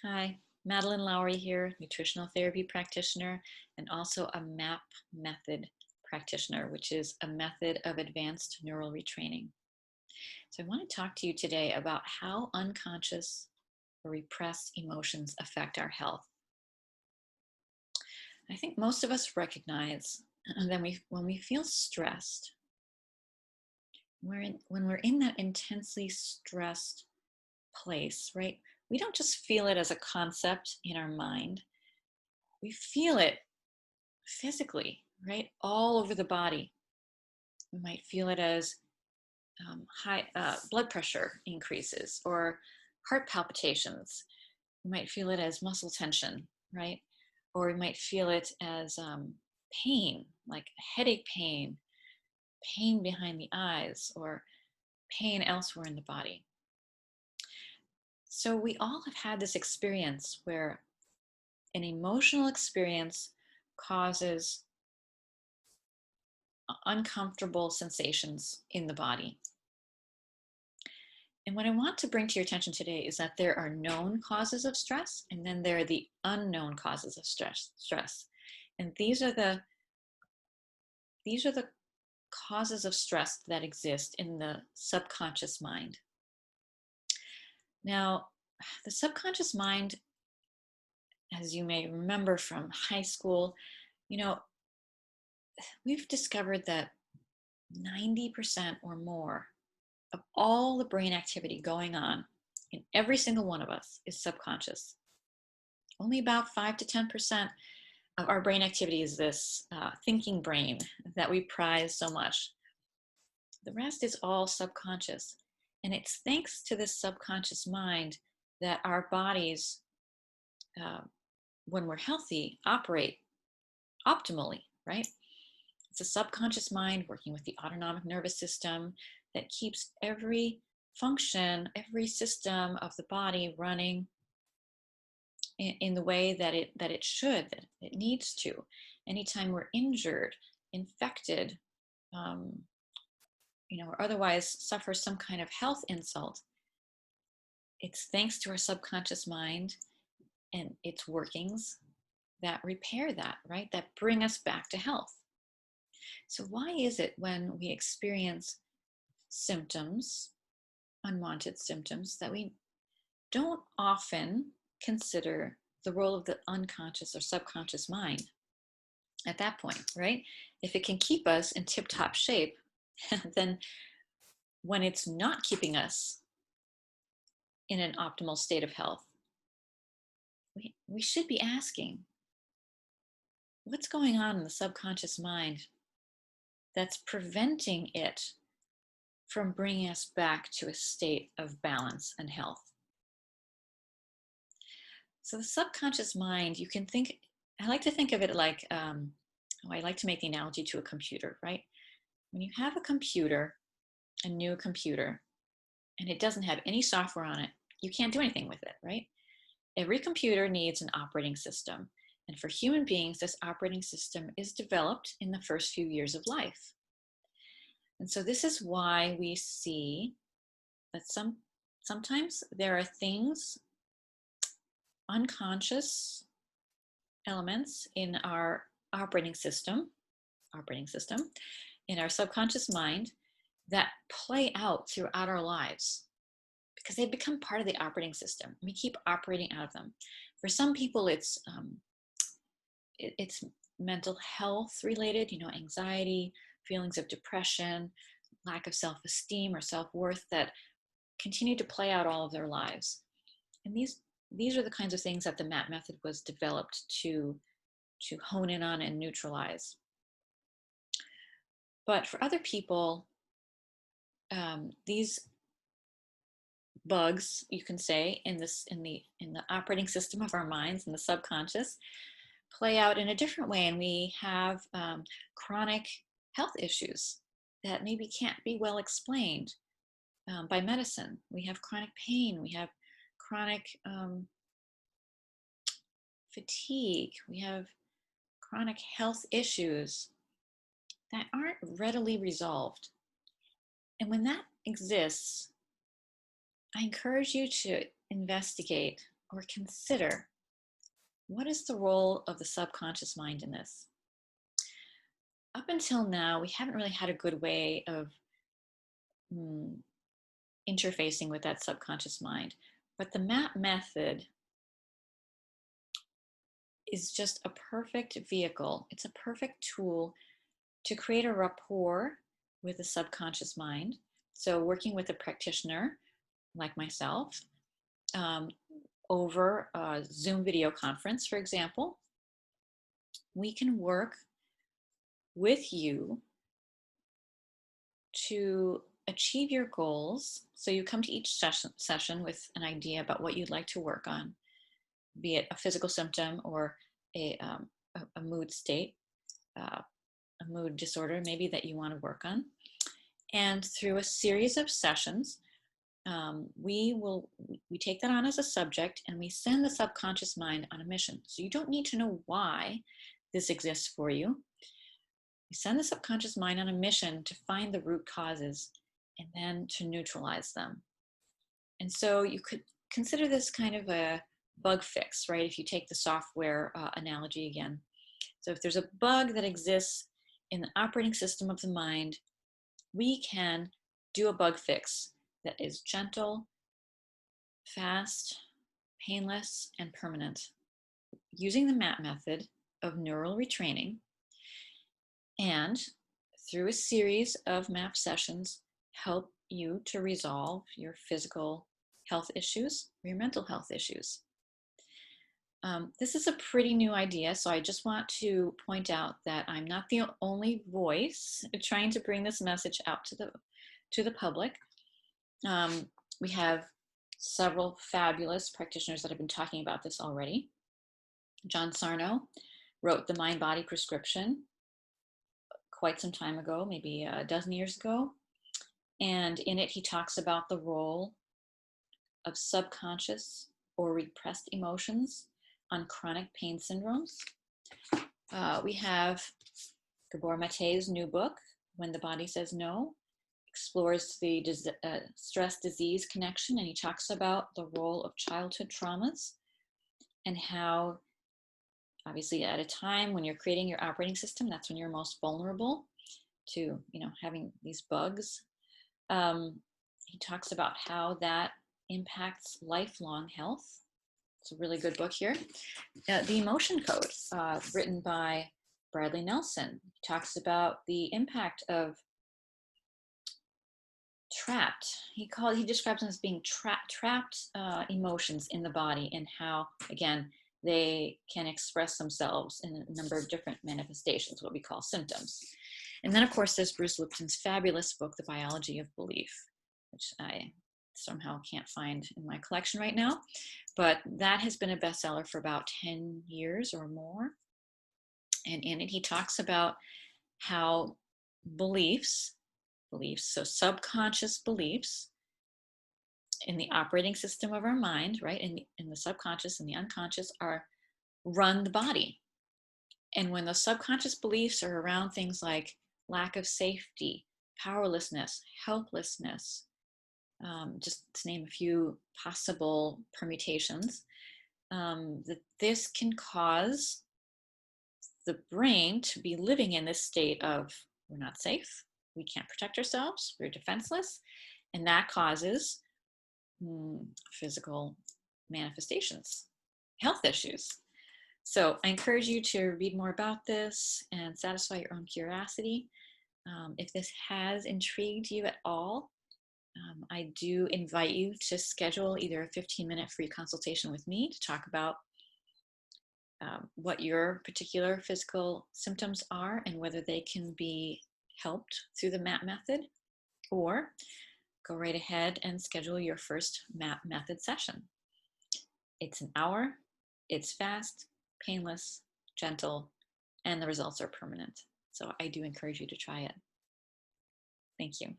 Hi, Madeline Lowry here, nutritional therapy practitioner and also a MAP method practitioner, which is a method of advanced neural retraining. So I want to talk to you today about how unconscious or repressed emotions affect our health. I think most of us recognize that when we feel stressed, when we're in that intensely stressed place, right? We don't just feel it as a concept in our mind. We feel it physically, right? All over the body. We might feel it as high blood pressure increases or heart palpitations. We might feel it as muscle tension, right? Or we might feel it as pain, like headache pain, pain behind the eyes, or pain elsewhere in the body. So we all have had this experience where an emotional experience causes uncomfortable sensations in the body. And what I want to bring to your attention today is that there are known causes of stress, and then there are the unknown causes of stress. And these are the causes of stress that exist in the subconscious mind. Now, the subconscious mind, as you may remember from high school, you know, we've discovered that 90% or more of all the brain activity going on in every single one of us is subconscious. Only about 5 to 10% of our brain activity is this thinking brain that we prize so much. The rest is all subconscious. And it's thanks to this subconscious mind that our bodies, uh, when we're healthy, operate optimally, right? It's a subconscious mind working with the autonomic nervous system that keeps every function, every system of the body running in the way that it should, that it needs to. Anytime we're injured, infected, um, or otherwise suffer some kind of health insult, it's thanks to our subconscious mind and its workings that repair that, right? That bring us back to health. So why is it when we experience symptoms, unwanted symptoms, that we don't often consider the role of the unconscious or subconscious mind at that point, right? If it can keep us in tip-top shape, then when it's not keeping us in an optimal state of health, we should be asking, what's going on in the subconscious mind that's preventing it from bringing us back to a state of balance and health? So the subconscious mind, you can think, I like to think of it like, I like to make the analogy to a computer, right? When you have a computer, a new computer, and it doesn't have any software on it, you can't do anything with it, right? Every computer needs an operating system. And for human beings, this operating system is developed in the first few years of life. And so this is why we see that sometimes there are things, unconscious elements in our operating system, in our subconscious mind that play out throughout our lives because they become part of the operating system. We keep operating out of them. For some people, it's mental health related, anxiety, feelings of depression, lack of self-esteem or self-worth that continue to play out all of their lives. And these are the kinds of things that the MAP method was developed to hone in on and neutralize. But for other people, these bugs, you can say, in the operating system of our minds, in the subconscious, play out in a different way, and we have chronic health issues that maybe can't be well explained by medicine. We have chronic pain, we have chronic fatigue, we have chronic health issues that aren't readily resolved. And when that exists, I encourage you to investigate or consider, what is the role of the subconscious mind in this? Up until now, we haven't really had a good way of mm, interfacing with that subconscious mind. But the MAP method is just a perfect vehicle. It's a perfect tool to create a rapport with the subconscious mind. So, working with a practitioner like myself um, over a Zoom video conference, for example, we can work with you to achieve your goals. So, you come to each session with an idea about what you'd like to work on, be it a physical symptom or a mood state, a mood disorder maybe that you want to work on. And through a series of sessions, we take that on as a subject and we send the subconscious mind on a mission. So you don't need to know why this exists for you. We send the subconscious mind on a mission to find the root causes and then to neutralize them. And so you could consider this kind of a bug fix, right? If you take the software analogy again. So if there's a bug that exists in the operating system of the mind, we can do a bug fix that is gentle, fast, painless, and permanent using the MAP method of neural retraining. And through a series of MAP sessions, help you to resolve your physical health issues, or your mental health issues. This is a pretty new idea, so I just want to point out that I'm not the only voice trying to bring this message out to the public. We have several fabulous practitioners that have been talking about this already. John Sarno wrote The Mind-Body Prescription quite some time ago, maybe a dozen years ago. And in it, he talks about the role of subconscious or repressed emotions on chronic pain syndromes. We have Gabor Mate's new book, When the Body Says No, explores the stress-disease connection, and he talks about the role of childhood traumas and how, obviously, at a time when you're creating your operating system, that's when you're most vulnerable to, having these bugs. He talks about how that impacts lifelong health. It's a really good book here. The Emotion Code, written by Bradley Nelson, talks about the impact of trapped. He describes them as being trapped emotions in the body, and how, again, they can express themselves in a number of different manifestations, what we call symptoms. And then, of course, there's Bruce Lipton's fabulous book, The Biology of Belief, which I somehow can't find in my collection right now, but that has been a bestseller for about 10 years or more. And in it, he talks about how beliefs, so subconscious beliefs in the operating system of our mind, right, in the subconscious and the unconscious, run the body. And when those subconscious beliefs are around things like lack of safety, powerlessness, helplessness, just to name a few possible permutations, that this can cause the brain to be living in this state of, we're not safe, we can't protect ourselves, we're defenseless, and that causes physical manifestations, health issues. So I encourage you to read more about this and satisfy your own curiosity. If this has intrigued you at all, I do invite you to schedule either a 15-minute free consultation with me to talk about what your particular physical symptoms are and whether they can be helped through the MAP method, or go right ahead and schedule your first MAP method session. It's an hour, it's fast, painless, gentle, and the results are permanent. So I do encourage you to try it. Thank you.